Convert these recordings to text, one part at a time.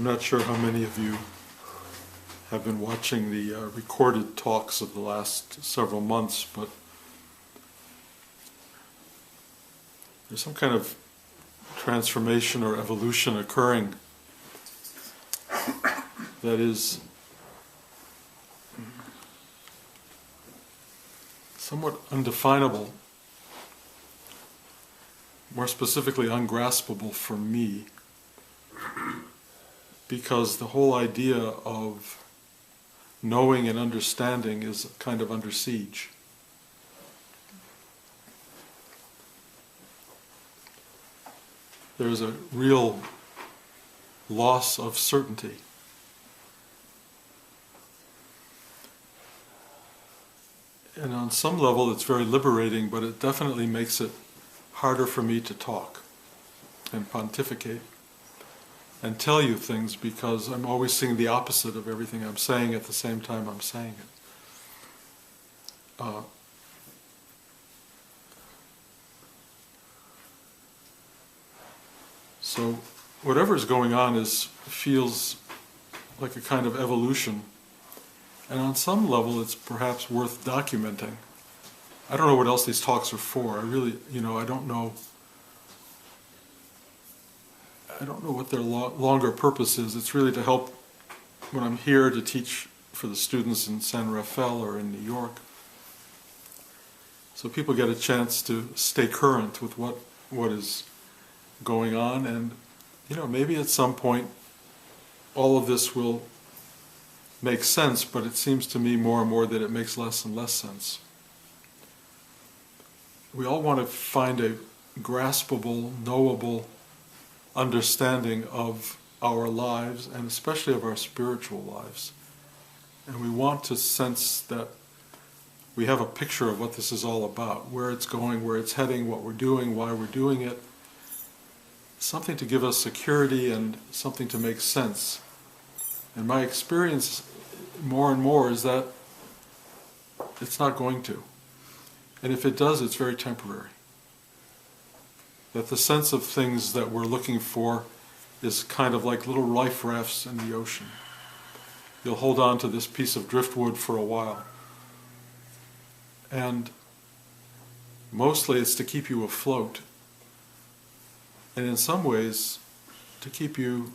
I'm not sure how many of you have been watching the recorded talks of the last several months, but there's some kind of transformation or evolution occurring that is somewhat undefinable, more specifically ungraspable for me, because the whole idea of knowing and understanding is kind of under siege. There's a real loss of certainty. And on some level it's very liberating, but it definitely makes it harder for me to talk and pontificate and tell you things, because I'm always seeing the opposite of everything I'm saying at the same time I'm saying it. So whatever's going on feels like a kind of evolution, and on some level it's perhaps worth documenting. I don't know what else these talks are for. I really, I don't know what their longer purpose is. It's really to help when I'm here to teach for the students in San Rafael or in New York, so people get a chance to stay current with what is going on, and maybe at some point all of this will make sense, but it seems to me more and more that it makes less and less sense. We all want to find a graspable, knowable understanding of our lives, and especially of our spiritual lives. And we want to sense that we have a picture of what this is all about, where it's going, where it's heading, what we're doing, why we're doing it. Something to give us security and something to make sense. And my experience more and more is that it's not going to. And if it does, it's very temporary. That the sense of things that we're looking for is kind of like little life rafts in the ocean. You'll hold on to this piece of driftwood for a while. And mostly it's to keep you afloat. And in some ways, to keep you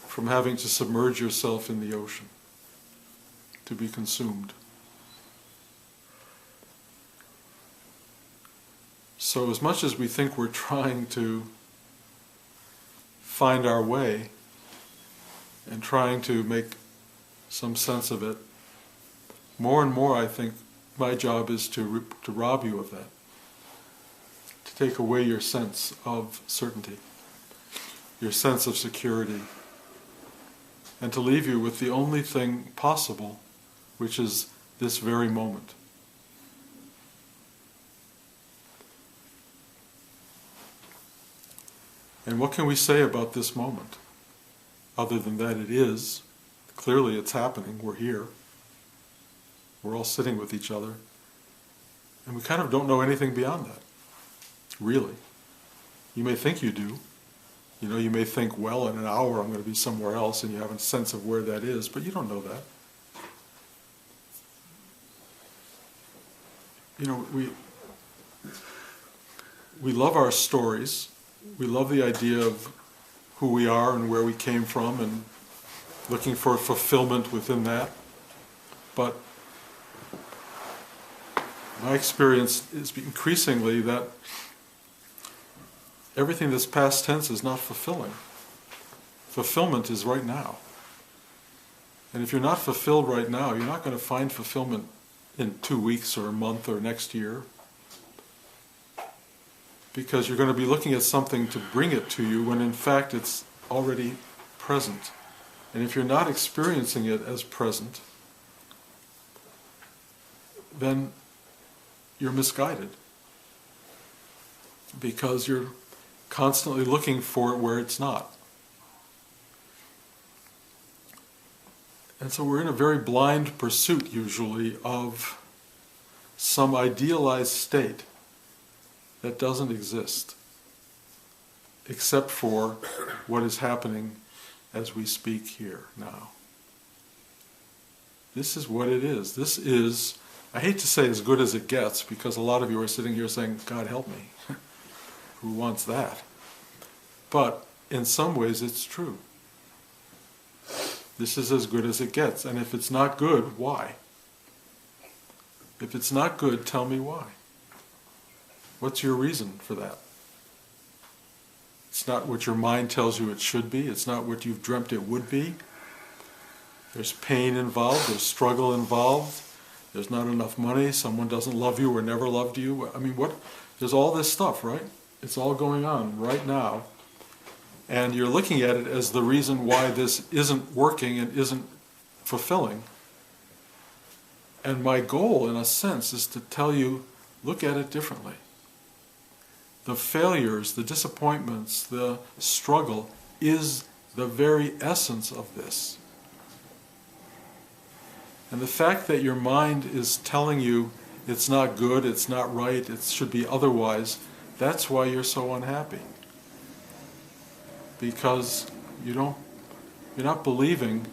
from having to submerge yourself in the ocean, to be consumed. So as much as we think we're trying to find our way and trying to make some sense of it, more and more I think my job is to rob you of that, to take away your sense of certainty, your sense of security, and to leave you with the only thing possible, which is this very moment. And what can we say about this moment, other than that it is? Clearly it's happening, we're here. We're all sitting with each other. And we kind of don't know anything beyond that, really. You may think you do. You may think, well, in an hour I'm going to be somewhere else, and you have a sense of where that is, but you don't know that. We love our stories. We love the idea of who we are and where we came from and looking for fulfillment within that. But my experience is increasingly that everything that's past tense is not fulfilling. Fulfillment is right now. And if you're not fulfilled right now, you're not going to find fulfillment in 2 weeks or a month or next year, because you're going to be looking at something to bring it to you when in fact it's already present. And if you're not experiencing it as present, then you're misguided, because you're constantly looking for it where it's not. And so we're in a very blind pursuit usually of some idealized state that doesn't exist, except for what is happening as we speak here now. This is what it is. This is, I hate to say as good as it gets, because a lot of you are sitting here saying, God help me. Who wants that? But in some ways it's true. This is as good as it gets. And if it's not good, why? If it's not good, tell me why. What's your reason for that? It's not what your mind tells you it should be. It's not what you've dreamt it would be. There's pain involved. There's struggle involved. There's not enough money. Someone doesn't love you or never loved you. I mean, there's all this stuff, right? It's all going on right now. And you're looking at it as the reason why this isn't working and isn't fulfilling. And my goal, in a sense, is to tell you, look at it differently. The failures, the disappointments, the struggle is the very essence of this. And the fact that your mind is telling you it's not good, it's not right, it should be otherwise, that's why you're so unhappy. Because you're not believing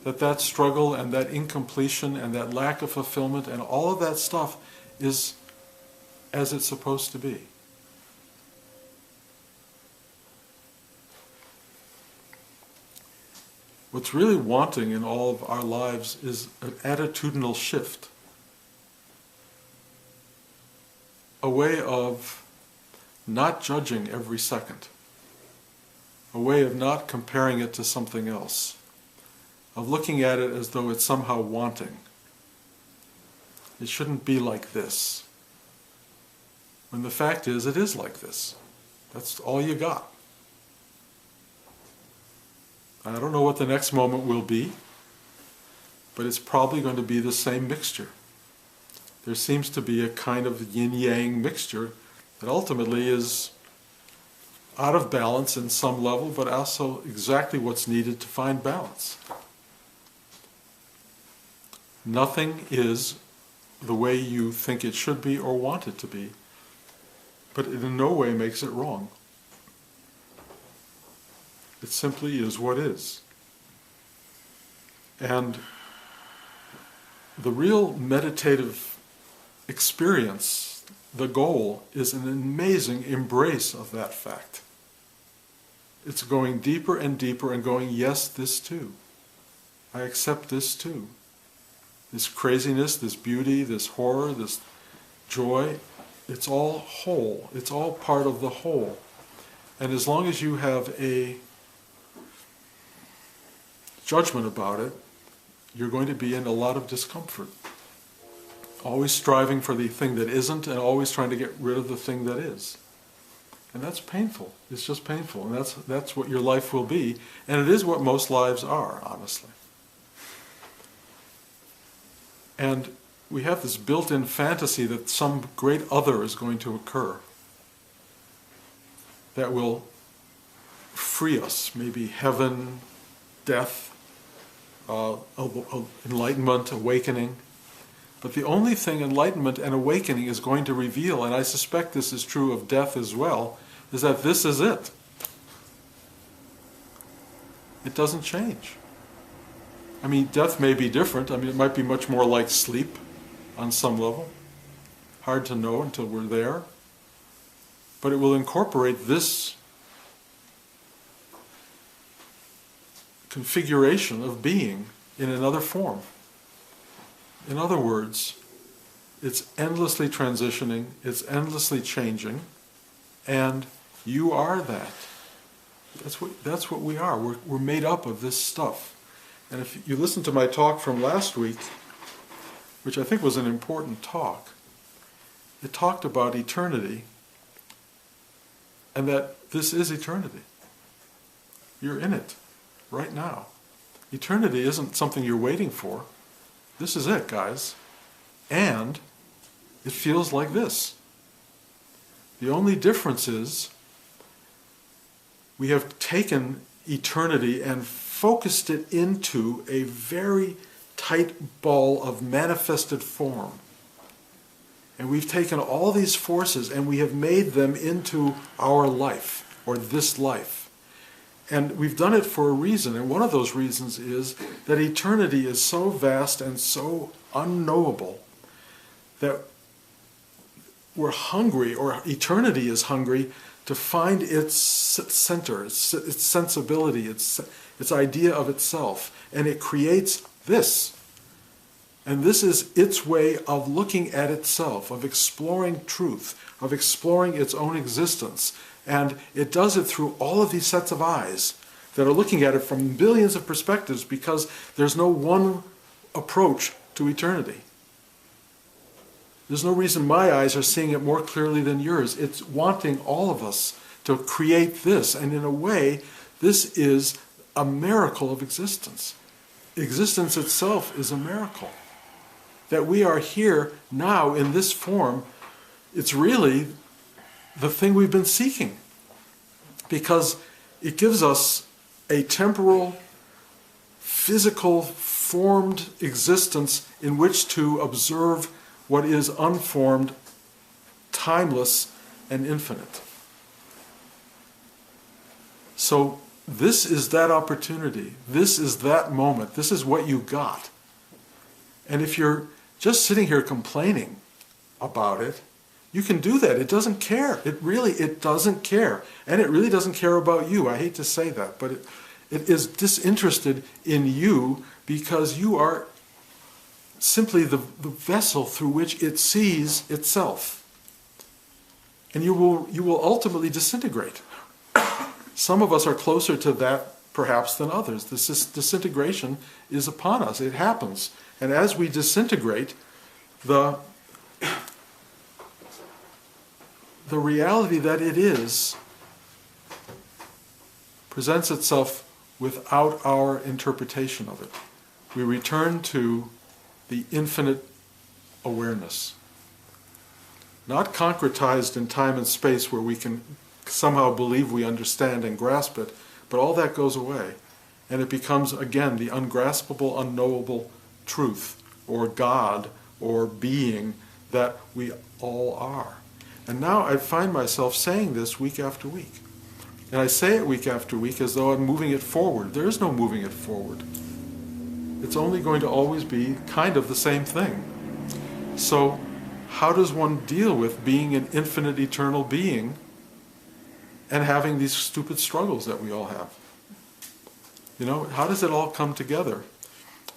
that that struggle and that incompletion and that lack of fulfillment and all of that stuff is as it's supposed to be. What's really wanting in all of our lives is an attitudinal shift. A way of not judging every second. A way of not comparing it to something else. Of looking at it as though it's somehow wanting. It shouldn't be like this. When the fact is, it is like this. That's all you got. I don't know what the next moment will be, but it's probably going to be the same mixture. There seems to be a kind of yin-yang mixture that ultimately is out of balance in some level, but also exactly what's needed to find balance. Nothing is the way you think it should be or want it to be, but it in no way makes it wrong. It simply is what is. And the real meditative experience, the goal, is an amazing embrace of that fact. It's going deeper and deeper and going, yes, this too. I accept this too. This craziness, this beauty, this horror, this joy, it's all whole. It's all part of the whole. And as long as you have a judgment about it, you're going to be in a lot of discomfort. Always striving for the thing that isn't and always trying to get rid of the thing that is. And that's painful. It's just painful. And that's what your life will be. And it is what most lives are, honestly. And we have this built-in fantasy that some great other is going to occur that will free us. Maybe heaven, death, enlightenment, awakening. But the only thing enlightenment and awakening is going to reveal, and I suspect this is true of death as well, is that this is it. It doesn't change. I mean, death may be different. I mean, it might be much more like sleep on some level. Hard to know until we're there. But it will incorporate this configuration of being in another form. In other words, it's endlessly transitioning, it's endlessly changing, and you are that. That's what we are. We're made up of this stuff. And if you listen to my talk from last week, which I think was an important talk, it talked about eternity, and that this is eternity. You're in it right now. Eternity isn't something you're waiting for. This is it, guys. And it feels like this. The only difference is we have taken eternity and focused it into a very tight ball of manifested form. And we've taken all these forces and we have made them into our life, or this life. And we've done it for a reason, and one of those reasons is that eternity is so vast and so unknowable that we're hungry, or eternity is hungry, to find its center, its sensibility, its idea of itself. And it creates this. And this is its way of looking at itself, of exploring truth, of exploring its own existence. And it does it through all of these sets of eyes that are looking at it from billions of perspectives, because there's no one approach to eternity. There's no reason my eyes are seeing it more clearly than yours. It's wanting all of us to create this. And in a way, this is a miracle of existence. Existence itself is a miracle. That we are here now in this form, it's really the thing we've been seeking. Because it gives us a temporal, physical, formed existence in which to observe what is unformed, timeless, and infinite. So this is that opportunity. This is that moment. This is what you got. And if you're just sitting here complaining about it, you can do that. It doesn't care. It doesn't care. And it really doesn't care about you. I hate to say that, but it is disinterested in you, because you are simply the vessel through which it sees itself. And you will ultimately disintegrate. Some of us are closer to that perhaps than others. This disintegration is upon us. It happens. And as we disintegrate, the reality that it is presents itself without our interpretation of it. We return to the infinite awareness. Not concretized in time and space where we can somehow believe we understand and grasp it, but all that goes away. And it becomes, again, the ungraspable, unknowable truth, or God, or being that we all are. And now I find myself saying this week after week. And I say it week after week as though I'm moving it forward. There is no moving it forward. It's only going to always be kind of the same thing. So how does one deal with being an infinite, eternal being and having these stupid struggles that we all have? You know, how does it all come together?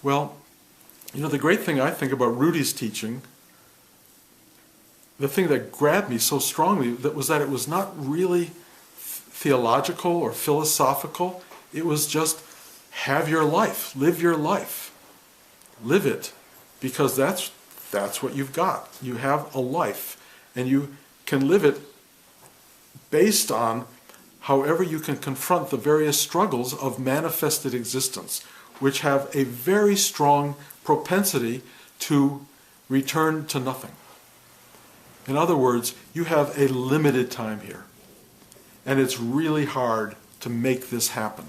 Well, you know, the great thing I think about Rudy's teaching, the thing that grabbed me so strongly, was that it was not really theological or philosophical. It was just, have your life, live your life, live it, because that's what you've got. You have a life, and you can live it based on however you can confront the various struggles of manifested existence, which have a very strong propensity to return to nothing. In other words, you have a limited time here, and it's really hard to make this happen.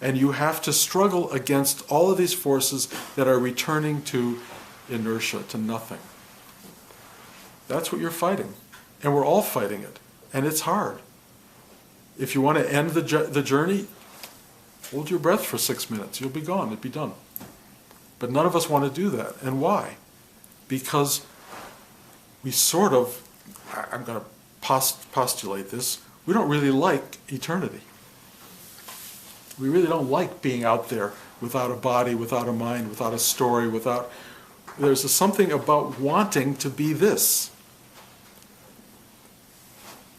And you have to struggle against all of these forces that are returning to inertia, to nothing. That's what you're fighting. And we're all fighting it. And it's hard. If you want to end the journey, hold your breath for 6 minutes. You'll be gone. It'll be done. But none of us want to do that. And why? Because we sort of, I'm going to postulate this, we don't really like eternity. We really don't like being out there without a body, without a mind, without a story, there's something about wanting to be this.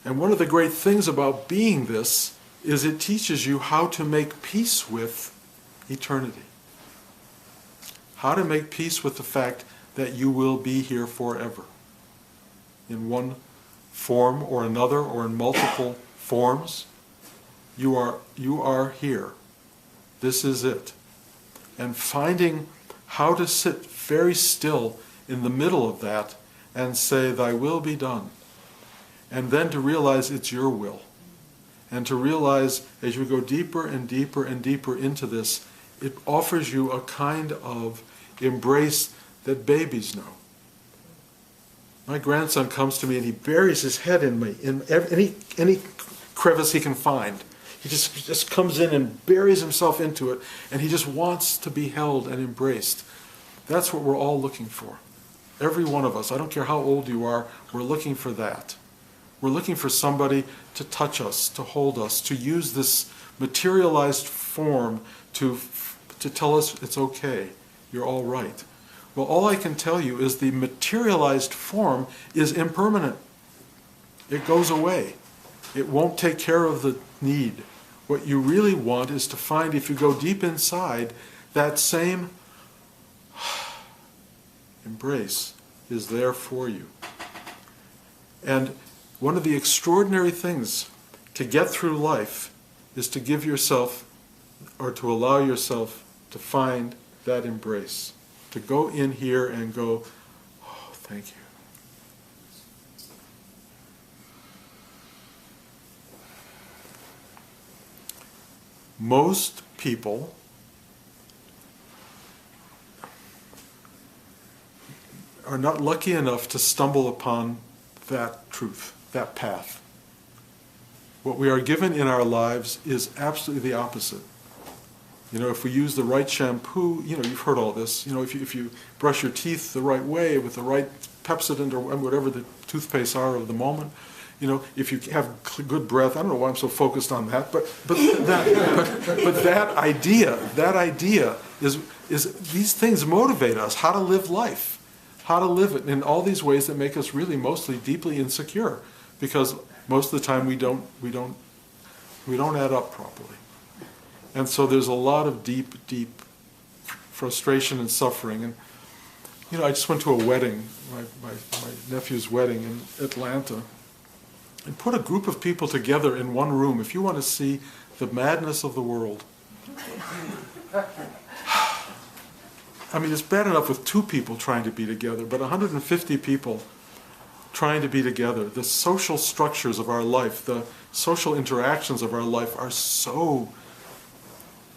And one of the great things about being this is it teaches you how to make peace with eternity. How to make peace with the fact that you will be here forever. In one form or another, or in multiple forms. You are here. This is it. And finding how to sit very still in the middle of that and say, thy will be done. And then to realize it's your will. And to realize as you go deeper and deeper and deeper into this, it offers you a kind of embrace that babies know. My grandson comes to me and he buries his head in me, in any crevice he can find. He just comes in and buries himself into it, and he just wants to be held and embraced. That's what we're all looking for. Every one of us, I don't care how old you are, we're looking for that. We're looking for somebody to touch us, to hold us, to use this materialized form to tell us it's okay, you're all right. Well, all I can tell you is the materialized form is impermanent. It goes away. It won't take care of the need. What you really want is to find, if you go deep inside, that same embrace is there for you. And one of the extraordinary things to get through life is to give yourself, or to allow yourself to find that embrace. To go in here and go, oh, thank you. Most people are not lucky enough to stumble upon that truth, that path. What we are given in our lives is absolutely the opposite. You know, if we use the right shampoo, you know, you've heard all this, you know, if you brush your teeth the right way with the right Pepsodent or whatever the toothpastes are of the moment, you know, if you have good breath, I don't know why I'm so focused on that, but that idea is these things motivate us, how to live life, how to live it in all these ways that make us really mostly deeply insecure, because most of the time we don't add up properly. And so there's a lot of deep frustration and suffering. And, you know, I just went to a wedding, my nephew's wedding in Atlanta, and put a group of people together in one room. If you want to see the madness of the world, I mean, it's bad enough with 2 people trying to be together, but 150 people trying to be together. The social structures of our life, the social interactions of our life are so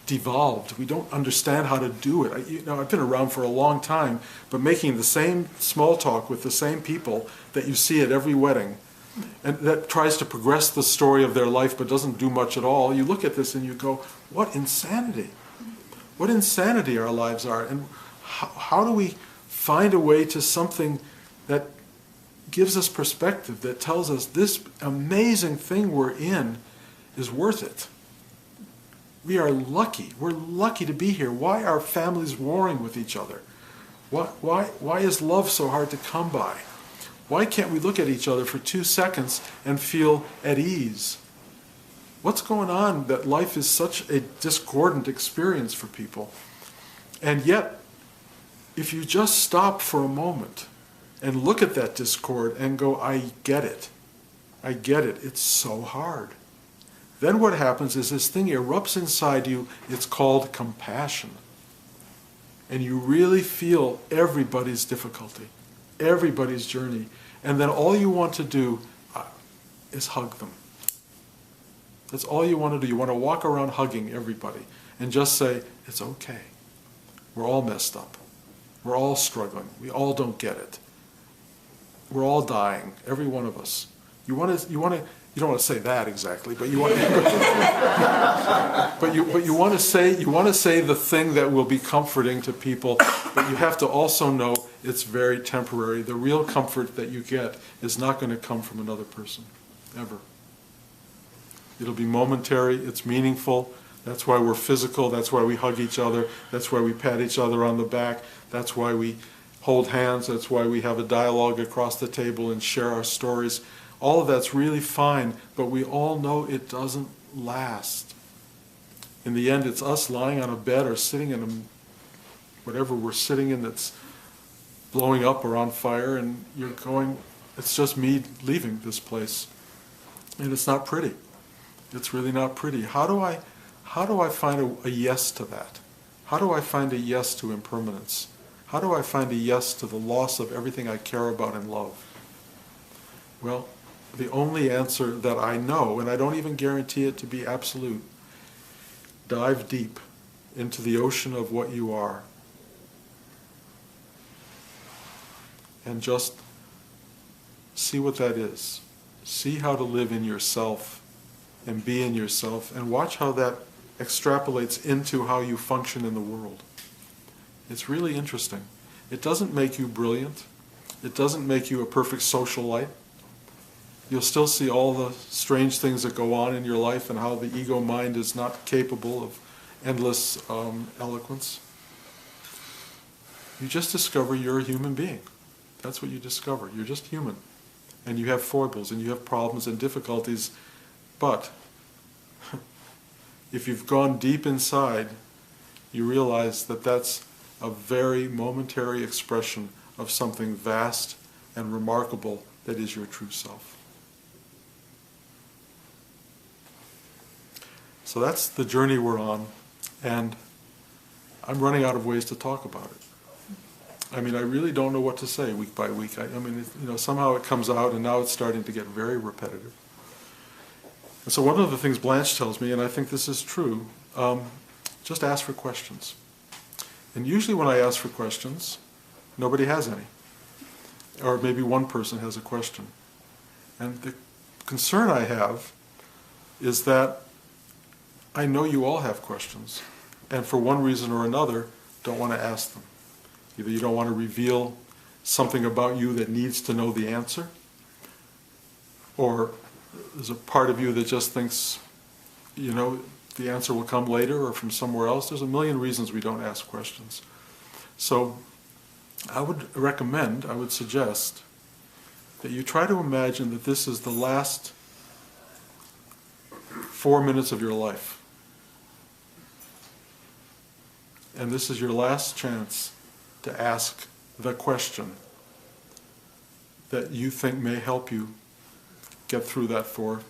devolved. We don't understand how to do it. I've been around for a long time, but making the same small talk with the same people that you see at every wedding, and that tries to progress the story of their life but doesn't do much at all, you look at this and you go, what insanity. What insanity our lives are. And how do we find a way to something that gives us perspective, that tells us this amazing thing we're in is worth it? We are lucky. We're lucky to be here. Why are families warring with each other? Why is love so hard to come by? Why can't we look at each other for 2 seconds and feel at ease? What's going on that life is such a discordant experience for people? And yet, if you just stop for a moment and look at that discord and go, I get it. I get it. It's so hard. Then what happens is this thing erupts inside you. It's called compassion. And you really feel everybody's difficulty, everybody's journey. And then all you want to do is hug them. That's all you want to do. You want to walk around hugging everybody and just say, it's okay. We're all messed up. We're all struggling. We all don't get it. We're all dying, every one of us. You don't want to say that exactly, but you want you want to say the thing that will be comforting to people, but you have to also know it's very temporary. The real comfort that you get is not going to come from another person, ever. It'll be momentary, it's meaningful. That's why we're physical, that's why we hug each other, that's why we pat each other on the back, that's why we hold hands, that's why we have a dialogue across the table and share our stories. All of that's really fine, but we all know it doesn't last. In the end, it's us lying on a bed or sitting in whatever we're sitting in that's blowing up or on fire, and you're going, it's just me leaving this place. And it's not pretty. It's really not pretty. How do I find a yes to that? How do I find a yes to impermanence? How do I find a yes to the loss of everything I care about and love? Well, the only answer that I know, and I don't even guarantee it to be absolute, dive deep into the ocean of what you are and just see what that is. See how to live in yourself and be in yourself, and watch how that extrapolates into how you function in the world. It's really interesting. It doesn't make you brilliant. It doesn't make you a perfect socialite. You'll still see all the strange things that go on in your life and how the ego mind is not capable of endless eloquence. You just discover you're a human being. That's what you discover. You're just human. And you have foibles and you have problems and difficulties. But if you've gone deep inside, you realize that that's a very momentary expression of something vast and remarkable that is your true self. So that's the journey we're on, and I'm running out of ways to talk about it. I mean, I really don't know what to say week by week. I mean, somehow it comes out, and now it's starting to get very repetitive. And so one of the things Blanche tells me, and I think this is true, just ask for questions. And usually when I ask for questions, nobody has any. Or maybe one person has a question. And the concern I have is that I know you all have questions, and for one reason or another, don't want to ask them. Either you don't want to reveal something about you that needs to know the answer, or there's a part of you that just thinks, the answer will come later or from somewhere else. There's a million reasons we don't ask questions. So I would suggest that you try to imagine that this is the last 4 minutes of your life. And this is your last chance to ask the question that you think may help you get through that four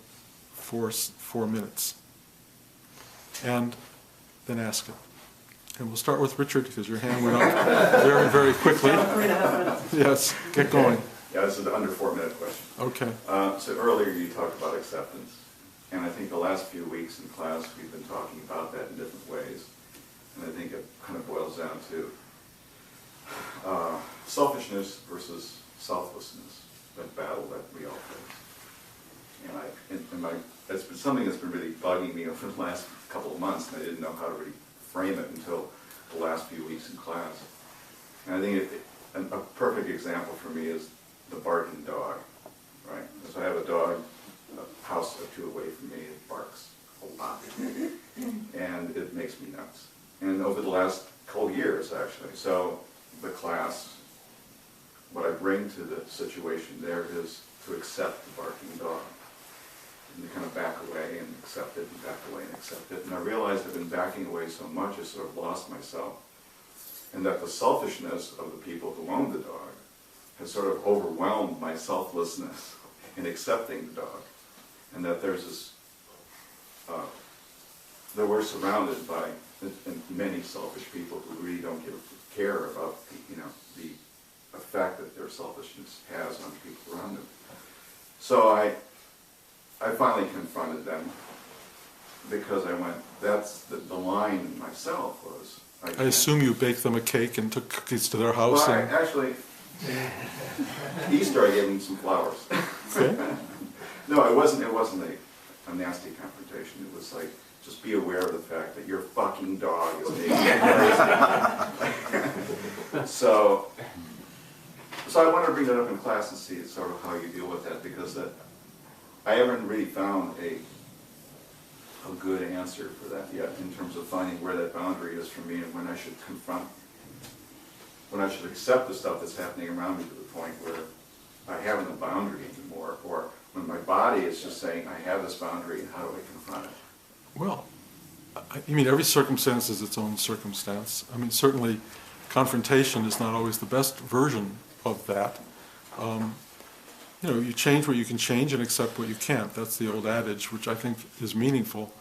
minutes. And then ask it. And we'll start with Richard, because your hand went up very, very quickly. Yes, get going. Yeah, this is an under 4 minute question. Okay. So earlier you talked about acceptance. And I think the last few weeks in class we've been talking about that in different ways. And I think it kind of boils down to selfishness versus selflessness, that battle that we all face. And that's been something that's been really bugging me over the last couple of months, and I didn't know how to really frame it until the last few weeks in class. And I think a perfect example for me is the barking dog, right? So I have a dog, a house or two away from me, it barks a lot, and it makes me nuts. And over the last couple of years, actually, so the class, what I bring to the situation there is to accept the barking dog, and to kind of back away and accept it, and back away and accept it. And I realized I've been backing away so much, I sort of lost myself, and that the selfishness of the people who own the dog has sort of overwhelmed my selflessness in accepting the dog, and that there's this, that we're surrounded by many selfish people who really don't care about the effect that their selfishness has on people around them. So I finally confronted them, because I went, that's the line in myself was. I assume you baked them a cake and took cookies to their house. Well, actually, Easter I gave them some flowers. Okay. No, it wasn't a nasty confrontation. It was like, just be aware of the fact that your fucking dog is making you So I wanted to bring that up in class and see sort of how you deal with that, because I haven't really found a good answer for that yet, in terms of finding where that boundary is for me, and when I should confront, when I should accept the stuff that's happening around me to the point where I have no boundary anymore, or when my body is just saying, I have this boundary, and how do I confront it? Well, every circumstance is its own circumstance. I mean, certainly confrontation is not always the best version of that. You change what you can change and accept what you can't. That's the old adage, which I think is meaningful.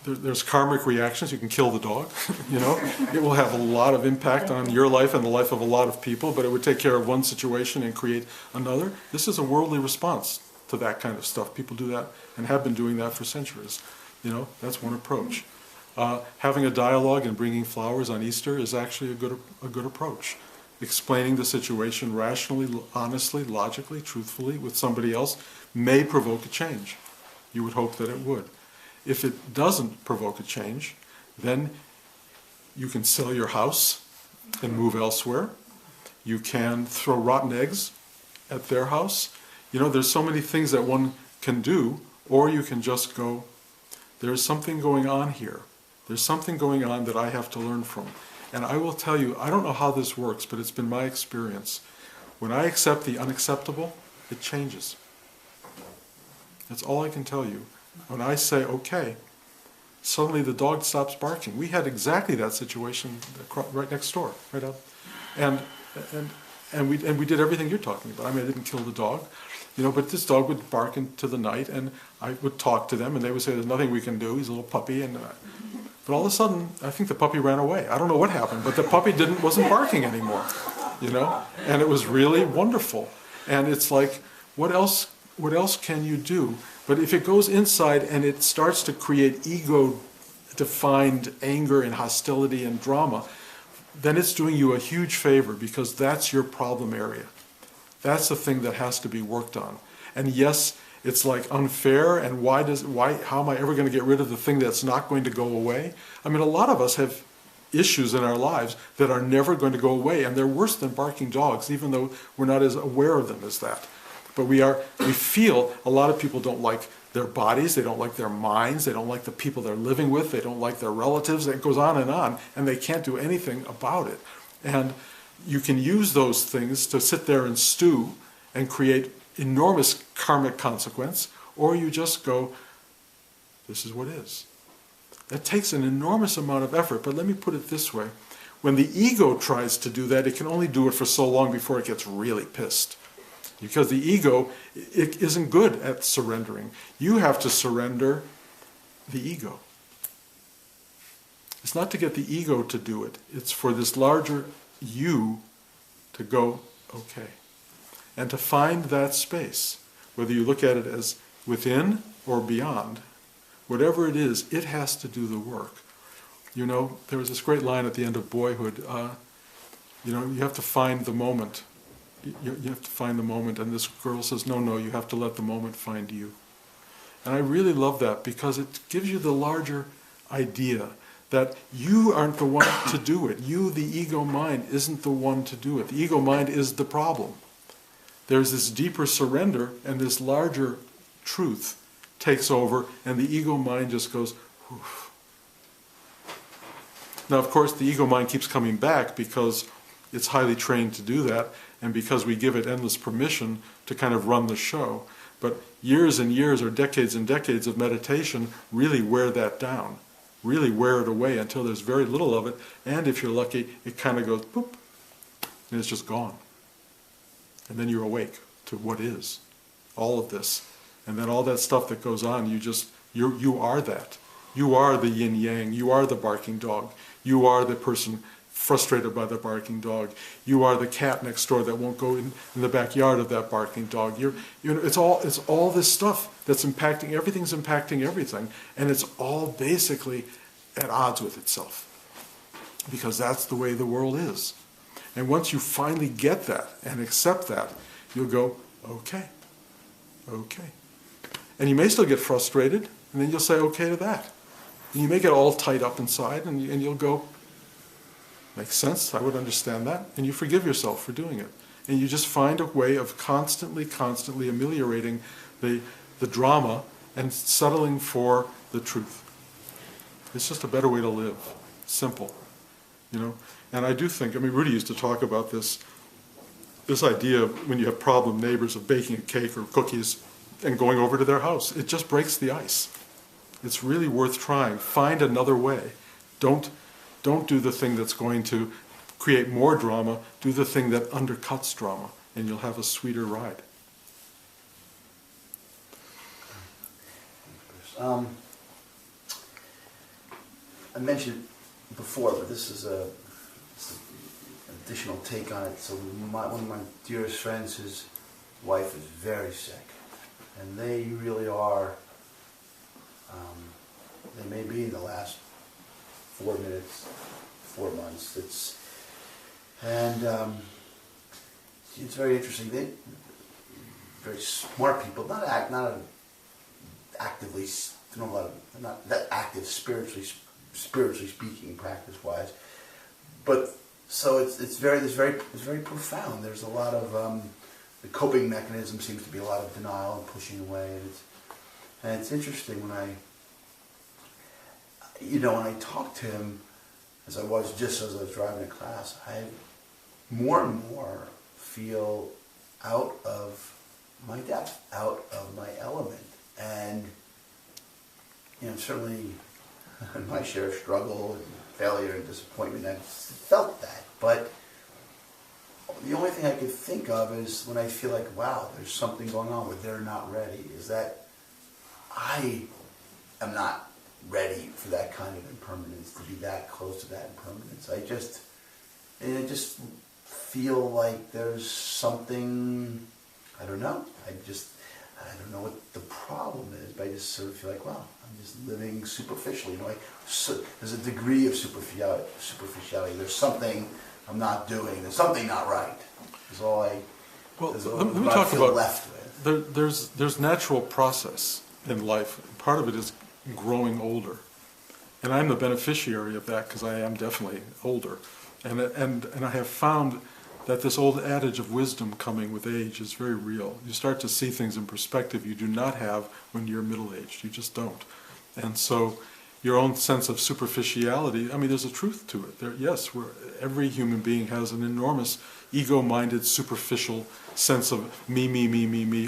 There's karmic reactions. You can kill the dog. It will have a lot of impact on your life and the life of a lot of people, but it would take care of one situation and create another. This is a worldly response to that kind of stuff. People do that and have been doing that for centuries. That's one approach. Having a dialogue and bringing flowers on Easter is actually a good approach. explaining the situation rationally, honestly, logically, truthfully with somebody else may provoke a change. You would hope that it would. If it doesn't provoke a change, then you can sell your house and move elsewhere. You can throw rotten eggs at their house. You know, there's so many things that one can do, or you can just go, there's something going on here. There's something going on that I have to learn from. And I will tell you, I don't know how this works, but it's been my experience. When I accept the unacceptable, it changes. That's all I can tell you. When I say, okay, suddenly the dog stops barking. We had exactly that situation right next door, right up. And we did everything you're talking about. I mean, I didn't kill the dog, you know, but this dog would bark into the night, and I would talk to them, and they would say, there's nothing we can do. He's a little puppy, and but all of a sudden, I think the puppy ran away. I don't know what happened, but the puppy wasn't barking anymore, you know, and it was really wonderful. And it's like, what else can you do? But if it goes inside and it starts to create ego-defined anger and hostility and drama, then it's doing you a huge favor, because that's your problem area. That's the thing that has to be worked on. And yes, it's like unfair, and how am I ever going to get rid of the thing that's not going to go away? I mean, a lot of us have issues in our lives that are never going to go away, and they're worse than barking dogs, even though we're not as aware of them as that. But we feel a lot of people don't like their bodies, they don't like their minds, they don't like the people they're living with, they don't like their relatives, it goes on, and they can't do anything about it. And you can use those things to sit there and stew and create enormous karmic consequence, or you just go, this is what is. That takes an enormous amount of effort, but let me put it this way. When the ego tries to do that, it can only do it for so long before it gets really pissed. Because the ego, it isn't good at surrendering. You have to surrender the ego. It's not to get the ego to do it. It's for this larger you to go, okay. And to find that space, whether you look at it as within or beyond, whatever it is, it has to do the work. You know, there was this great line at the end of Boyhood, you know, you have to find the moment. You have to find the moment, and this girl says, no, you have to let the moment find you. And I really love that, because it gives you the larger idea that you aren't the one to do it. You, the ego mind, isn't the one to do it. The ego mind is the problem. There's this deeper surrender, and this larger truth takes over, and the ego mind just goes, whew. Now, of course, the ego mind keeps coming back because it's highly trained to do that, and because we give it endless permission to kind of run the show. But years and years or decades and decades of meditation really wear that down, really wear it away until there's very little of it, and if you're lucky, it kind of goes boop, and it's just gone. And then you're awake to what is, all of this. And then all that stuff that goes on, you are that. You are the yin-yang, you are the barking dog, you are the person frustrated by the barking dog. You are the cat next door that won't go in the backyard of that barking dog. It's all this stuff that's impacting, everything's impacting everything, and it's all basically at odds with itself. Because that's the way the world is. And once you finally get that and accept that, you'll go, okay. And you may still get frustrated, and then you'll say okay to that. And you may get all tight up inside, and you'll go, makes sense, I would understand that. And you forgive yourself for doing it. And you just find a way of constantly ameliorating the drama and settling for the truth. It's just a better way to live. Simple. You know? And I do think, I mean, Rudy used to talk about this idea of when you have problem neighbors of baking a cake or cookies and going over to their house. It just breaks the ice. It's really worth trying. Find another way. Don't do the thing that's going to create more drama. Do the thing that undercuts drama, and you'll have a sweeter ride. I mentioned before, but this is an additional take on it. So one of my dearest friends, his wife is very sick, and they really are, they may be in the last 4 months. And it's very interesting. They very smart people, not actively, you know, a lot of, not that active spiritually speaking, practice wise, but so it's very profound. There's a lot of the coping mechanism seems to be a lot of denial and pushing away, and it's interesting when I talk to him, as I was driving to class, I more and more feel out of my depth, out of my element, and certainly my share of struggle and failure and disappointment, I've felt that, but the only thing I could think of is when I feel like, wow, there's something going on where they're not ready, is that I am not ready for that kind of impermanence, to be that close to that impermanence. I just feel like there's something, I don't know what the problem is, but I just sort of feel like, wow, I'm just living superficially. There's a degree of superficiality. There's something I'm not doing. There's something not right. Is all I. Well, let me talk about left with. There's natural process in life. Part of it is growing older, and I'm the beneficiary of that because I am definitely older, and I have found that this old adage of wisdom coming with age is very real. You start to see things in perspective you do not have when you're middle-aged. You just don't. And so your own sense of superficiality, I mean, there's a truth to it. Yes, every human being has an enormous ego-minded, superficial sense of me,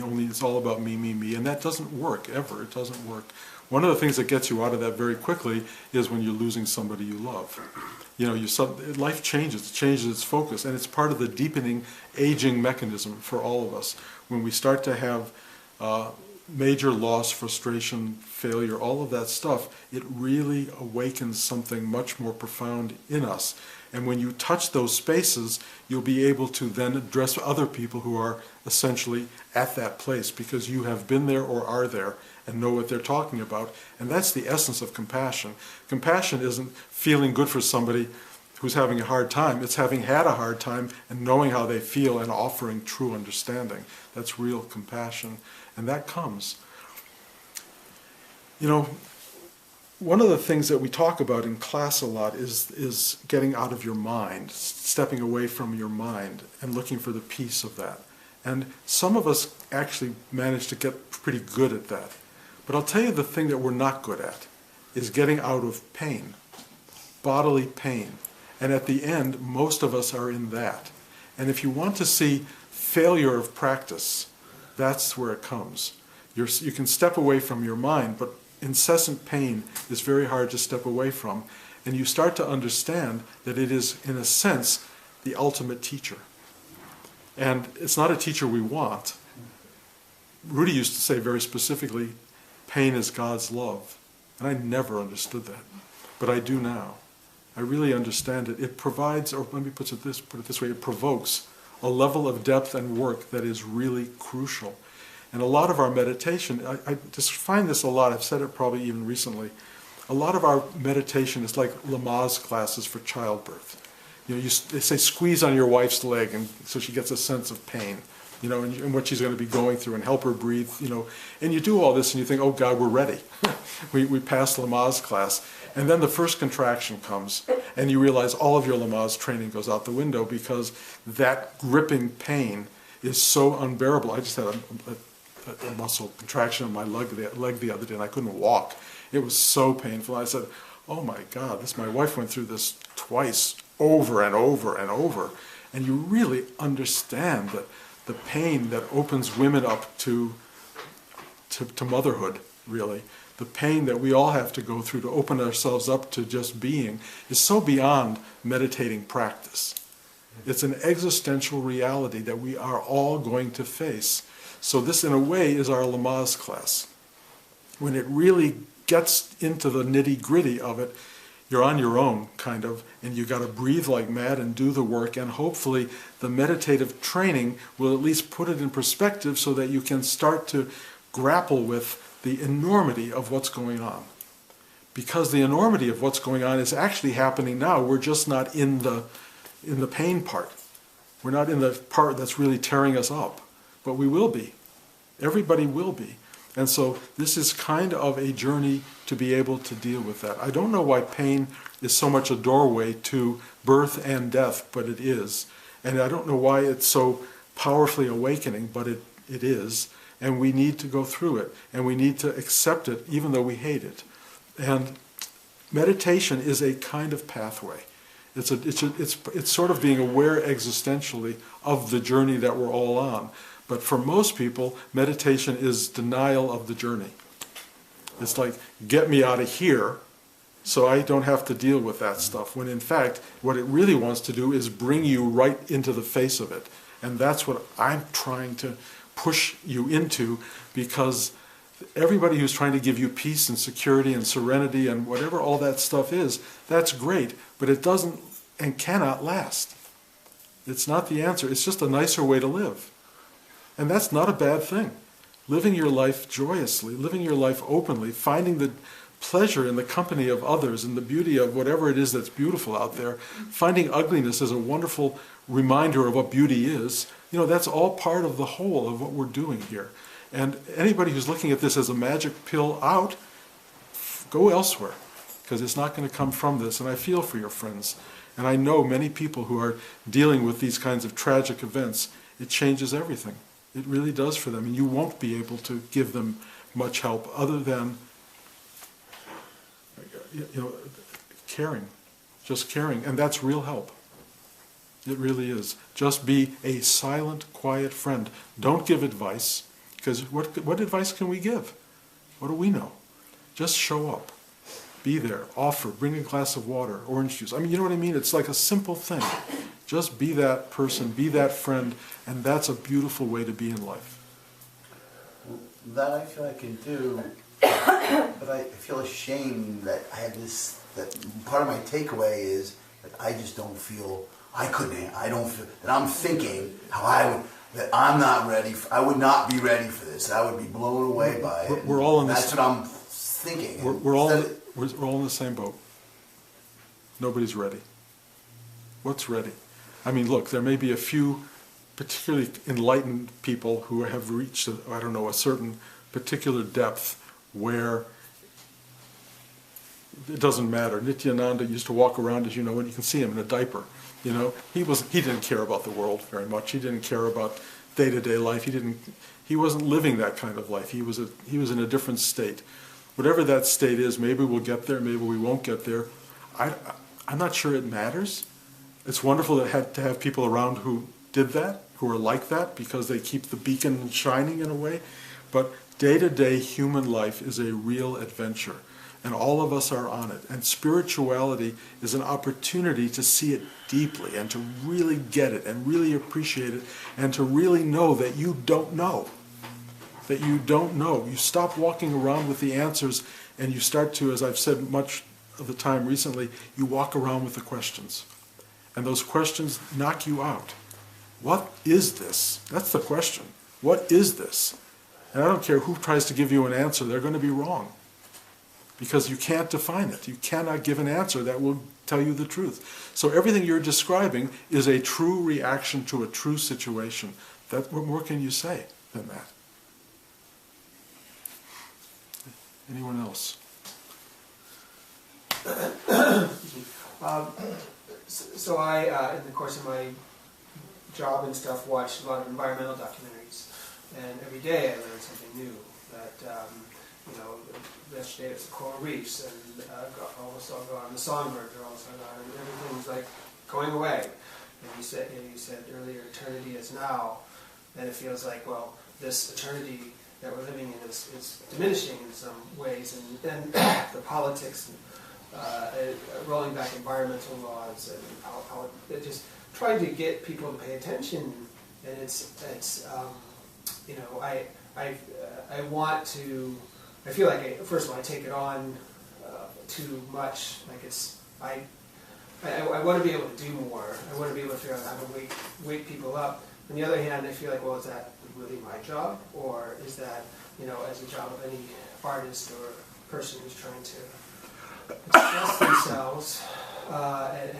only it's all about me, and that doesn't work, ever. It doesn't work. One of the things that gets you out of that very quickly is when you're losing somebody you love. Life changes, it changes its focus, and it's part of the deepening aging mechanism for all of us. When we start to have major loss, frustration, failure, all of that stuff, it really awakens something much more profound in us. And when you touch those spaces, you'll be able to then address other people who are essentially at that place because you have been there or are there and know what they're talking about. And that's the essence of compassion. Compassion isn't feeling good for somebody who's having a hard time. It's having had a hard time and knowing how they feel and offering true understanding. That's real compassion. And that comes. One of the things that we talk about in class a lot is getting out of your mind, stepping away from your mind and looking for the peace of that. And some of us actually manage to get pretty good at that. But I'll tell you the thing that we're not good at is getting out of pain, bodily pain. And at the end, most of us are in that. And if you want to see failure of practice, that's where it comes. You can step away from your mind, but incessant pain is very hard to step away from. And you start to understand that it is, in a sense, the ultimate teacher. And it's not a teacher we want. Rudy used to say very specifically, pain is God's love. And I never understood that. But I do now. I really understand it. It provides, or let me put it this way, it provokes a level of depth and work that is really crucial. And a lot of our meditation, I just find this a lot, I've said it probably even recently, a lot of our meditation is like Lamaze classes for childbirth. They say squeeze on your wife's leg and so she gets a sense of pain, and what she's going to be going through and help her breathe, And you do all this and you think, oh God, we're ready. we passed Lamaze class. And then the first contraction comes and you realize all of your Lamaze training goes out the window because that gripping pain is so unbearable. I just had a muscle contraction in my leg the other day and I couldn't walk. It was so painful. I said, oh my God, my wife went through this twice, over and over and over. And you really understand that the pain that opens women up to motherhood, really. The pain that we all have to go through to open ourselves up to just being is so beyond meditating practice. It's an existential reality that we are all going to face. So this, in a way, is our Lamaze class. When it really gets into the nitty-gritty of it, you're on your own, kind of, and you got to breathe like mad and do the work, and hopefully the meditative training will at least put it in perspective so that you can start to grapple with the enormity of what's going on. Because the enormity of what's going on is actually happening now. We're just not in the in the pain part. We're not in the part that's really tearing us up, but we will be. Everybody will be. And so this is kind of a journey to be able to deal with that. I don't know why pain is so much a doorway to birth and death, but it is. And I don't know why it's so powerfully awakening, but it is. And we need to go through it, and we need to accept it even though we hate it. And meditation is a kind of pathway. It's sort of being aware existentially of the journey that we're all on. But for most people, meditation is denial of the journey. It's like, get me out of here so I don't have to deal with that stuff. When in fact, what it really wants to do is bring you right into the face of it. And that's what I'm trying to push you into, because everybody who's trying to give you peace and security and serenity and whatever all that stuff is, that's great, but it doesn't and cannot last. It's not the answer. It's just a nicer way to live. And that's not a bad thing. Living your life joyously, living your life openly, finding the pleasure in the company of others and the beauty of whatever it is that's beautiful out there, finding ugliness as a wonderful reminder of what beauty is, that's all part of the whole of what we're doing here. And anybody who's looking at this as a magic pill out, go elsewhere, because it's not going to come from this. And I feel for your friends. And I know many people who are dealing with these kinds of tragic events. It changes everything. It really does for them. And you won't be able to give them much help other than caring. Just caring. And that's real help. It really is. Just be a silent, quiet friend. Don't give advice, because what advice can we give? What do we know? Just show up. Be there. Offer. Bring a glass of water, orange juice. I mean, you know what I mean? It's like a simple thing. Just be that person, be that friend, and that's a beautiful way to be in life. That I feel I can do, but I feel ashamed that I had this, that part of my takeaway is that I just don't feel, I don't feel, that I'm thinking how that I'm not ready, I would not be ready for this. I would be blown away by it. We're all in this. That's what I'm thinking. We're all in the same boat. Nobody's ready. What's ready? I mean, look, there may be a few particularly enlightened people who have reached, a certain particular depth where it doesn't matter. Nityananda used to walk around, as you know, and you can see him in a diaper. He didn't care about the world very much. He didn't care about day-to-day life. He wasn't living that kind of life. He was in a different state. Whatever that state is, maybe we'll get there, maybe we won't get there. I'm not sure it matters. It's wonderful to have people around who did that, who are like that, because they keep the beacon shining in a way. But day-to-day human life is a real adventure, and all of us are on it. And spirituality is an opportunity to see it deeply and to really get it and really appreciate it and to really know that you don't know. That you don't know. You stop walking around with the answers and you start to, as I've said much of the time recently, you walk around with the questions. And those questions knock you out. What is this? That's the question. What is this? And I don't care who tries to give you an answer, they're going to be wrong. Because you can't define it. You cannot give an answer that will tell you the truth. So everything you're describing is a true reaction to a true situation. What more can you say than that? Anyone else? So I, in the course of my job and stuff, watched a lot of environmental documentaries, and every day I learned something new. That yesterday it was the coral reefs, and almost all gone. The songbirds are also gone, and everything's like going away. And you said earlier, eternity is now, and it feels like, well, this eternity that we're living in is diminishing in some ways, and the politics, rolling back environmental laws, and just trying to get people to pay attention. And I want to. I feel like first of all I take it on too much. Like I want to be able to do more. I want to be able to figure out how to wake people up. On the other hand, I feel like, well, is that really my job, or is that, as a job of any artist or person who's trying to express themselves and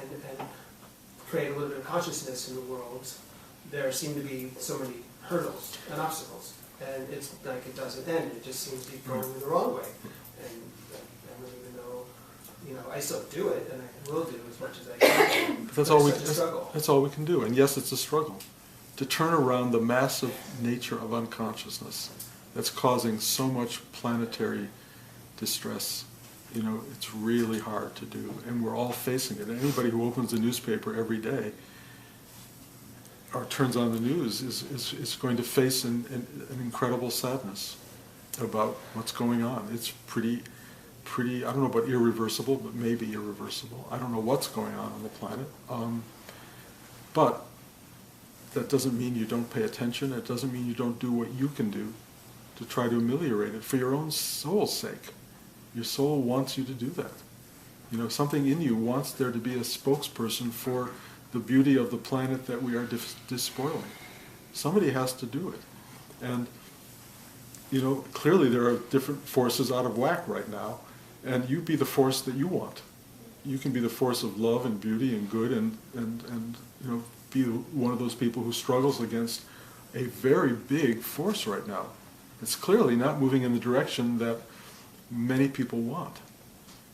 create a little bit of consciousness in the world, there seem to be so many hurdles and obstacles. And it's like it doesn't end, it just seems to be going in the wrong way. And I don't even know, I still do it, and I will do as much as I can. But that's But all it's such a struggle. that's all we can do. And yes, it's a struggle to turn around the massive nature of unconsciousness that's causing so much planetary distress. It's really hard to do, and we're all facing it. Anybody who opens the newspaper every day or turns on the news is going to face an incredible sadness about what's going on. It's pretty, I don't know about irreversible, but maybe irreversible. I don't know what's going on the planet. But that doesn't mean you don't pay attention. It doesn't mean you don't do what you can do to try to ameliorate it for your own soul's sake. Your soul wants you to do that. Something in you wants there to be a spokesperson for the beauty of the planet that we are despoiling. Somebody has to do it. And, clearly there are different forces out of whack right now, and you be the force that you want. You can be the force of love and beauty and good and be one of those people who struggles against a very big force right now. It's clearly not moving in the direction that many people want.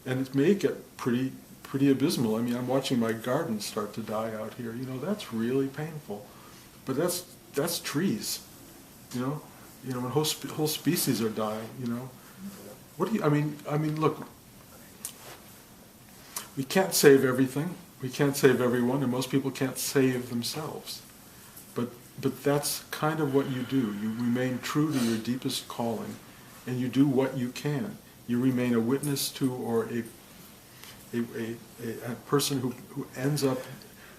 And it may get pretty abysmal. I mean, I'm watching my garden start to die out here. That's really painful. But that's trees. When whole species are dying. What do you? I mean, look. We can't save everything. We can't save everyone, and most people can't save themselves. But that's kind of what you do. You remain true to your deepest calling, and you do what you can. You remain a witness to, or a person who ends up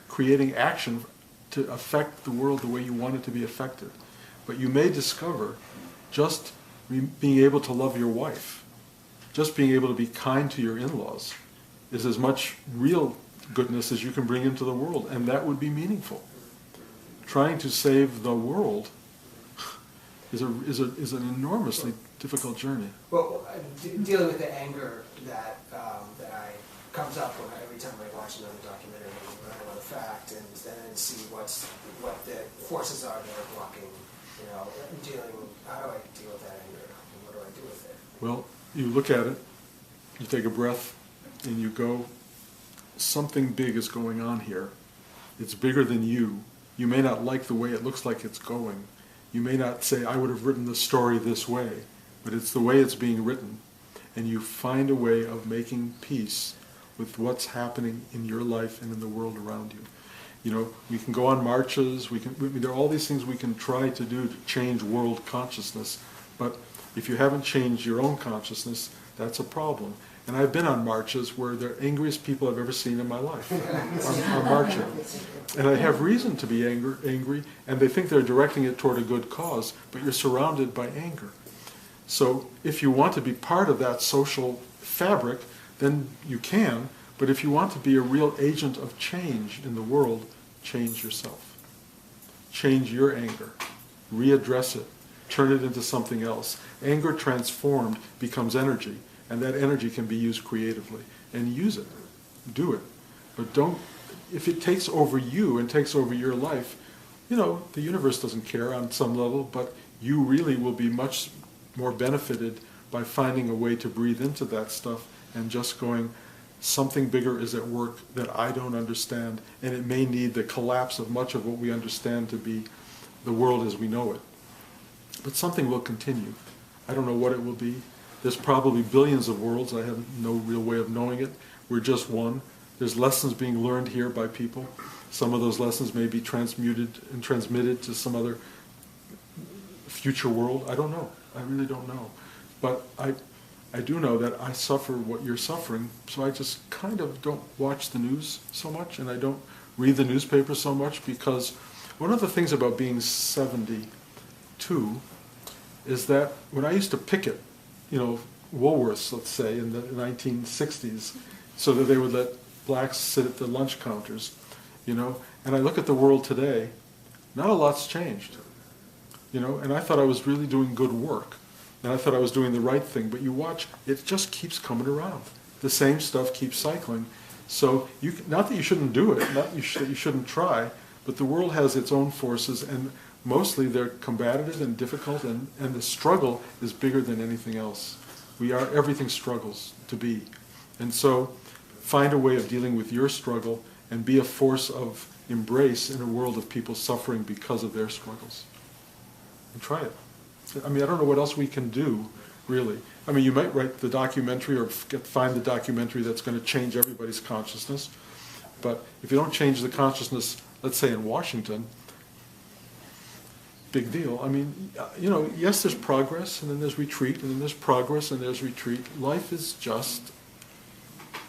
creating action to affect the world the way you want it to be affected. But you may discover just being able to love your wife, just being able to be kind to your in-laws, is as much real goodness as you can bring into the world, and that would be meaningful. Trying to save the world is an enormously difficult journey. Well, dealing with the anger that comes up every time I watch another documentary or learn another fact, and then see what the forces are that are blocking. How do I deal with that anger, and what do I do with it? Well, you look at it, you take a breath, and you go, something big is going on here. It's bigger than you. You may not like the way it looks like it's going. You may not say, I would have written the story this way, but it's the way it's being written. And you find a way of making peace with what's happening in your life and in the world around you. We can go on marches, there are all these things we can try to do to change world consciousness, but if you haven't changed your own consciousness, that's a problem. And I've been on marches where the angriest people I've ever seen in my life are marching. And I have reason to be angry, and they think they're directing it toward a good cause, but you're surrounded by anger. So if you want to be part of that social fabric, then you can, but if you want to be a real agent of change in the world, change yourself. Change your anger. Readdress it. Turn it into something else. Anger transformed becomes energy, and that energy can be used creatively. And use it. Do it. But don't, if it takes over you and takes over your life, the universe doesn't care on some level, but you really will be much more benefited by finding a way to breathe into that stuff and just going, something bigger is at work that I don't understand, and it may need the collapse of much of what we understand to be the world as we know it. But something will continue. I don't know what it will be. There's probably billions of worlds. I have no real way of knowing it. We're just one. There's lessons being learned here by people. Some of those lessons may be transmuted and transmitted to some other future world. I don't know. I really don't know. But I do know that I suffer what you're suffering, so I just kind of don't watch the news so much, and I don't read the newspaper so much, because one of the things about being 72 is that when I used to picket, Woolworths, let's say, in the 1960s, so that they would let blacks sit at the lunch counters, and I look at the world today, not a lot's changed, and I thought I was really doing good work, and I thought I was doing the right thing, but you watch, it just keeps coming around. The same stuff keeps cycling, So not that you shouldn't do it, not that you shouldn't try, but the world has its own forces, and mostly they're combative and difficult, and the struggle is bigger than anything else. Everything struggles to be. And so find a way of dealing with your struggle and be a force of embrace in a world of people suffering because of their struggles. And try it. I mean, I don't know what else we can do, really. I mean, you might write the documentary or find the documentary that's going to change everybody's consciousness. But if you don't change the consciousness, let's say in Washington, big deal. I mean, yes, there's progress, and then there's retreat, and then there's progress, and there's retreat. Life is just,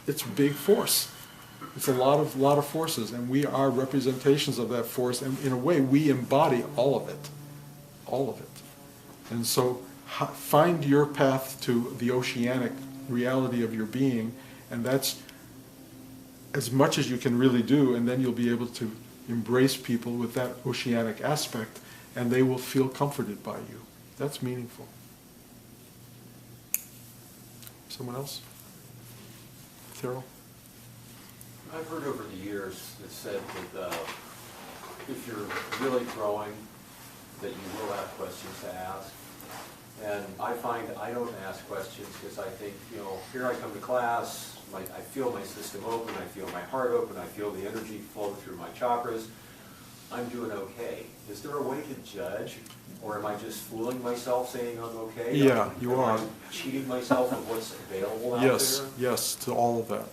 it's a big force. It's a lot of forces, and we are representations of that force, and in a way, we embody all of it. All of it. And so find your path to the oceanic reality of your being, and that's as much as you can really do, and then you'll be able to embrace people with that oceanic aspect, and they will feel comforted by you. That's meaningful. Someone else? Thurl? I've heard over the years it said that if you're really growing, that you will have questions to ask. And I find I don't ask questions because I think, here I come to class, I feel my system open, I feel my heart open, I feel the energy flow through my chakras. I'm doing okay. Is there a way to judge? Or am I just fooling myself saying I'm okay? Yeah, you are. Am I cheating myself of what's available out Yes, there? yes, to all of that.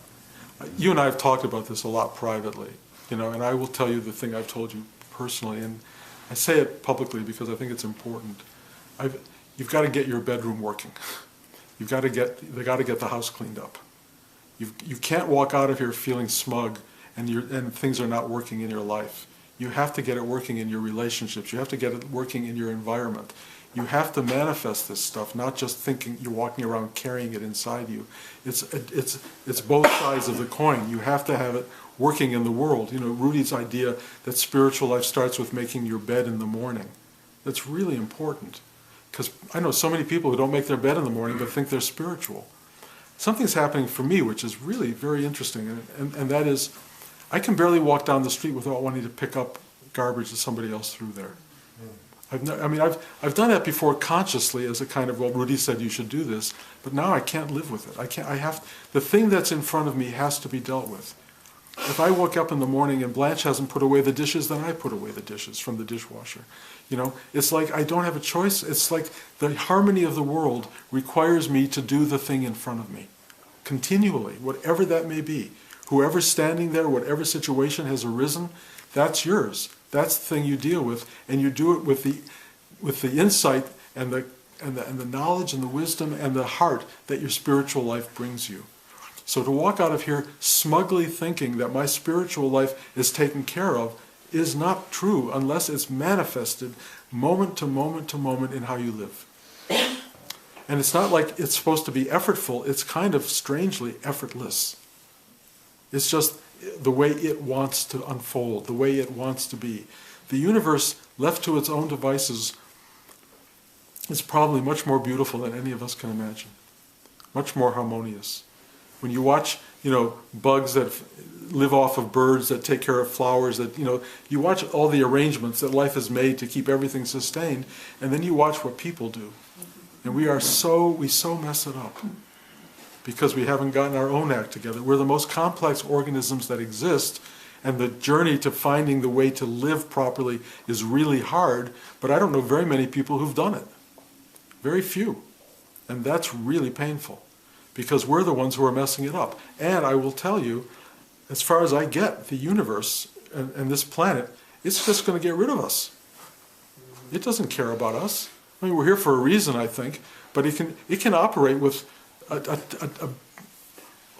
You and I have talked about this a lot privately, and I will tell you the thing I've told you personally, and I say it publicly because I think it's important. You've got to get your bedroom working. They got to get the house cleaned up. You can't walk out of here feeling smug and things are not working in your life. You have to get it working in your relationships. You have to get it working in your environment. You have to manifest this stuff, not just thinking you're walking around carrying it inside you. It's both sides of the coin. You have to have it working in the world. Rudy's idea that spiritual life starts with making your bed in the morning. That's really important. Because I know so many people who don't make their bed in the morning but think they're spiritual. Something's happening for me which is really very interesting, and that is I can barely walk down the street without wanting to pick up garbage that somebody else threw there. I've done that before consciously as a kind of, well, Rudy said you should do this, but now I can't live with it. The thing that's in front of me has to be dealt with. If I woke up in the morning and Blanche hasn't put away the dishes, then I put away the dishes from the dishwasher. It's like I don't have a choice. It's like the harmony of the world requires me to do the thing in front of me. Continually, whatever that may be. Whoever's standing there, whatever situation has arisen, that's yours. That's the thing you deal with, and you do it with the insight and the knowledge and the wisdom and the heart that your spiritual life brings you. So to walk out of here smugly thinking that my spiritual life is taken care of is not true unless it's manifested moment to moment to moment in how you live. And it's not like it's supposed to be effortful, it's kind of strangely effortless. It's just the way it wants to unfold, the way it wants to be. The universe, left to its own devices, is probably much more beautiful than any of us can imagine. Much more harmonious. When you watch, bugs that live off of birds, that take care of flowers, that, you watch all the arrangements that life has made to keep everything sustained, and then you watch what people do. And we so mess it up. Because we haven't gotten our own act together. We're the most complex organisms that exist, and the journey to finding the way to live properly is really hard, but I don't know very many people who've done it. Very few. And that's really painful, because we're the ones who are messing it up. And I will tell you, as far as I get, the universe and this planet, it's just going to get rid of us. It doesn't care about us. I mean, we're here for a reason, I think, but it can operate with a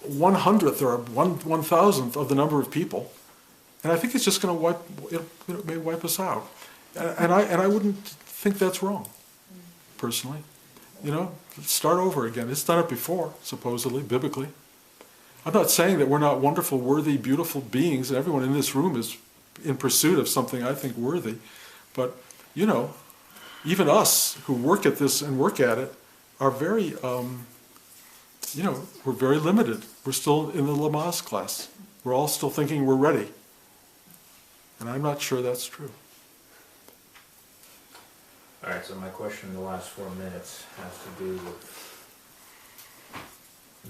1/100th or 1/1000th of the number of people, and I think it's just going to may wipe us out, and I wouldn't think that's wrong, personally. Start over again. It's done it before, supposedly, biblically. I'm not saying that we're not wonderful, worthy, beautiful beings, and everyone in this room is in pursuit of something I think worthy, but even us who work at this and work at it are very we're very limited. We're still in the Lamaze class. We're all still thinking we're ready. And I'm not sure that's true. All right, so my question in the last 4 minutes has to do with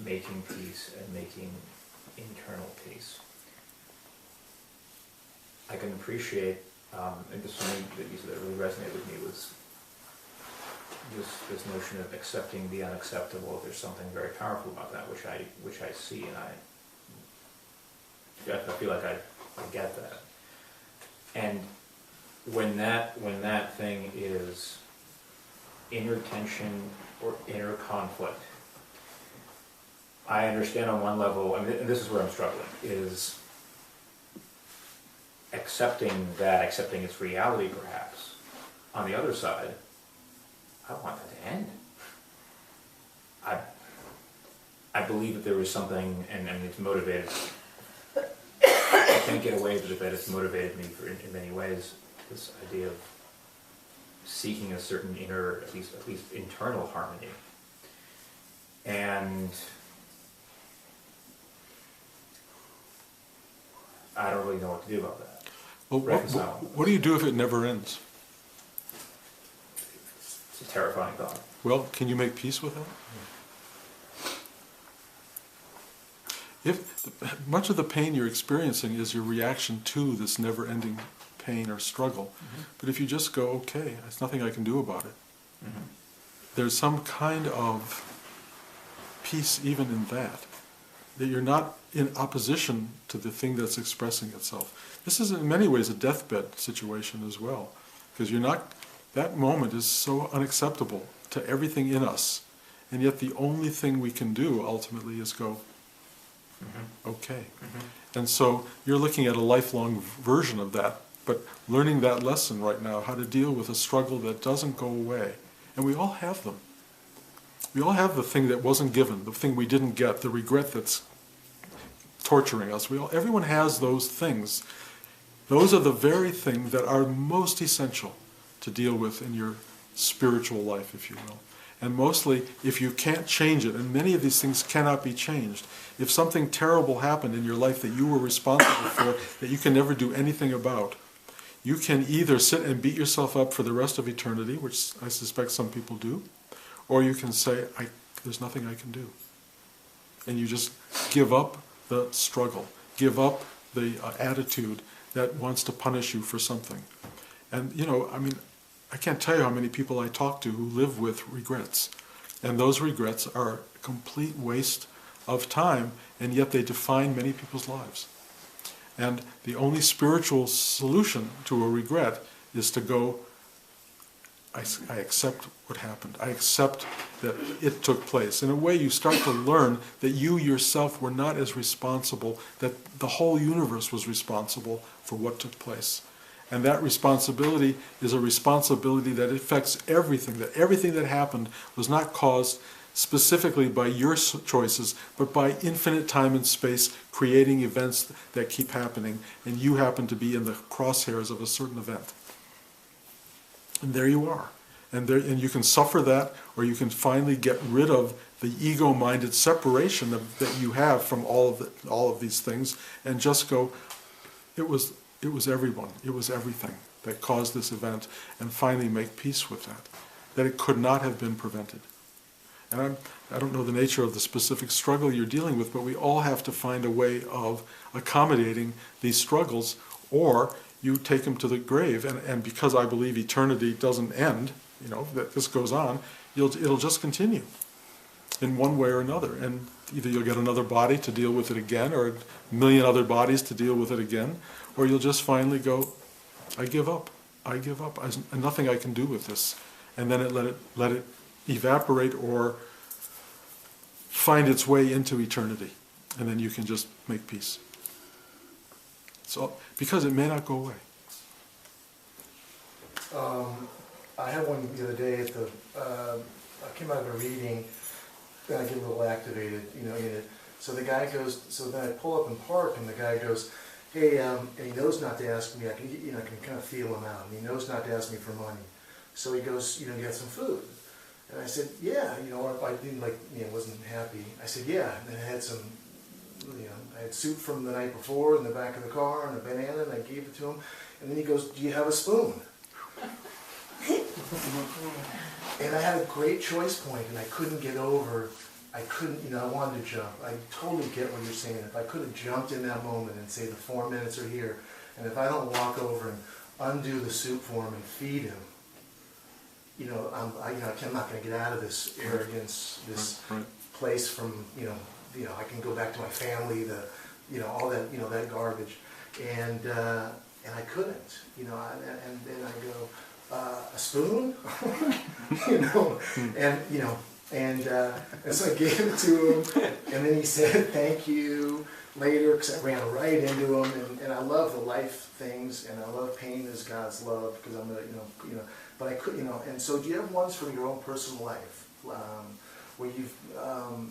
making peace and making internal peace. I can appreciate, and just something that you said that really resonated with me was this notion of accepting the unacceptable. There's something very powerful about that, which I see, and I feel like I get that. And when that thing is inner tension or inner conflict, I understand on one level, and this is where I'm struggling, is accepting its reality perhaps. On the other side, I want that to end. I believe that there was something, and it's motivated, I can't get away with it, but it's motivated me in many ways, this idea of seeking a certain inner, at least internal harmony. And I don't really know what to do about that. Well, what do you do if it never ends? It's a terrifying thought. Well, can you make peace with that? If much of the pain you're experiencing is your reaction to this never-ending pain or struggle, but if you just go, okay, there's nothing I can do about it, there's some kind of peace even in that you're not in opposition to the thing that's expressing itself. This is in many ways a deathbed situation as well, because you're not, that moment is so unacceptable to everything in us, and yet the only thing we can do ultimately is go, okay. And so you're looking at a lifelong version of that, but learning that lesson right now, how to deal with a struggle that doesn't go away. And we all have them. We all have the thing that wasn't given, the thing we didn't get, the regret that's torturing us. Everyone has those things. Those are the very things that are most essential to deal with in your spiritual life, if you will. And mostly, if you can't change it, and many of these things cannot be changed, if something terrible happened in your life that you were responsible for, that you can never do anything about, you can either sit and beat yourself up for the rest of eternity, which I suspect some people do, or you can say, there's nothing I can do. And you just give up the struggle, give up the attitude that wants to punish you for something. And, I can't tell you how many people I talk to who live with regrets. And those regrets are a complete waste of time, and yet they define many people's lives. And the only spiritual solution to a regret is to go, I accept what happened. I accept that it took place. In a way, you start to learn that you yourself were not as responsible, that the whole universe was responsible for what took place. And that responsibility is a responsibility that affects everything, that everything that happened was not caused specifically by your choices, but by infinite time and space creating events that keep happening, and you happen to be in the crosshairs of a certain event. And there you are. And you can suffer that, or you can finally get rid of the ego-minded separation that you have from all of these things, and just go, it was everyone, it was everything that caused this event, and finally make peace with that it could not have been prevented. And I don't know the nature of the specific struggle you're dealing with, but we all have to find a way of accommodating these struggles, or you take them to the grave, and because I believe eternity doesn't end, that this goes on, it'll just continue in one way or another, and either you'll get another body to deal with it again, or a million other bodies to deal with it again, or you'll just finally go, I give up, there's nothing I can do with this, and then let it evaporate or find its way into eternity, and then you can just make peace. So, because it may not go away. I had one the other day at the, I came out of a reading, and I get a little activated, in it. So the guy goes, so then I pull up and park, and the guy goes, hey, and he knows not to ask me, I can kind of feel him out, and he knows not to ask me for money. So he goes, get some food. And I said, yeah, I didn't wasn't happy. I said, yeah, and then I had some, I had soup from the night before in the back of the car and a banana, and I gave it to him. And then he goes, "Do you have a spoon?" And I had a great choice point, and I couldn't get over. I couldn't, I wanted to jump. I totally get what you're saying. If I could have jumped in that moment and say the 4 minutes are here, and if I don't walk over and undo the soup for him and feed him, I'm not going to get out of this arrogance, this Right. place from, I can go back to my family, all that, that garbage, and I couldn't, and then I go, a spoon, and so I gave it to him, and then he said thank you later, because I ran right into him, and I love the life things, and I love pain as God's love, because I'm but I could, and so do you have ones from your own personal life, where you've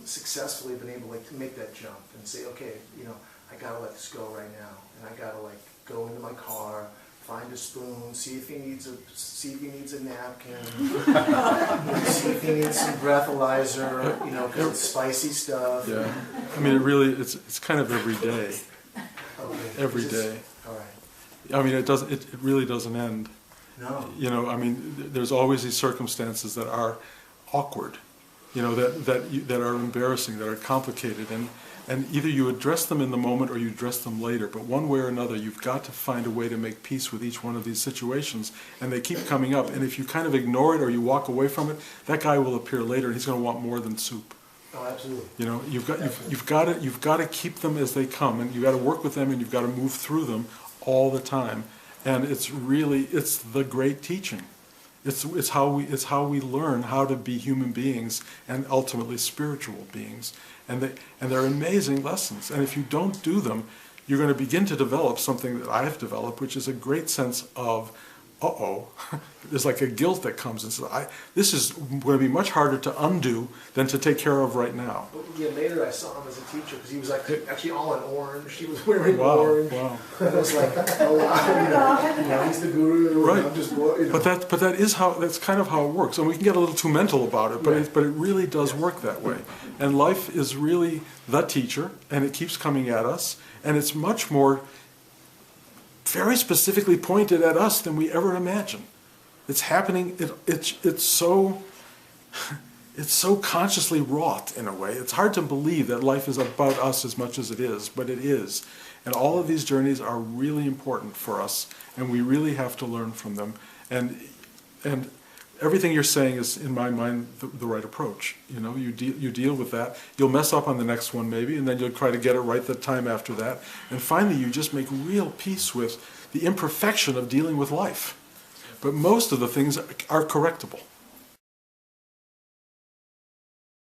successfully been able to make that jump and say, okay, I gotta let this go right now, and I gotta go into my car, find a spoon, see if he needs a napkin, see if he needs some breathalyzer, because it's spicy stuff. Yeah. I mean, it's kind of every day. Okay. Every day. All right. I mean, it really doesn't end. No. I mean, there's always these circumstances that are awkward, that are embarrassing, that are complicated, and either you address them in the moment or you address them later. But one way or another, you've got to find a way to make peace with each one of these situations, and they keep coming up. And if you kind of ignore it or you walk away from it, that guy will appear later, and he's going to want more than soup. Oh, absolutely. You've got to keep them as they come, and you've got to work with them, and you've got to move through them all the time. And it's the great teaching. It's how we learn how to be human beings and ultimately spiritual beings. And they're amazing lessons. And if you don't do them, you're going to begin to develop something that I have developed, which is a great sense of, there's like a guilt that comes and says, this is going to be much harder to undo than to take care of right now. Yeah, later I saw him as a teacher, because he was actually all in orange. He was wearing Wow, orange. wow. And I was like, oh wow, he's the guru. Right. I'm just, But that's kind of how it works. And we can get a little too mental about it, but Right. but it really does work that way. And life is really the teacher, and it keeps coming at us, and it's much more very specifically pointed at us than we ever imagine. It's happening. It's so consciously wrought in a way. It's hard to believe that life is about us as much as it is, but it is. And all of these journeys are really important for us, and we really have to learn from them. And everything you're saying is, in my mind, the right approach. You deal with that. You'll mess up on the next one maybe, and then you'll try to get it right the time after that. And finally, you just make real peace with the imperfection of dealing with life. But most of the things are correctable.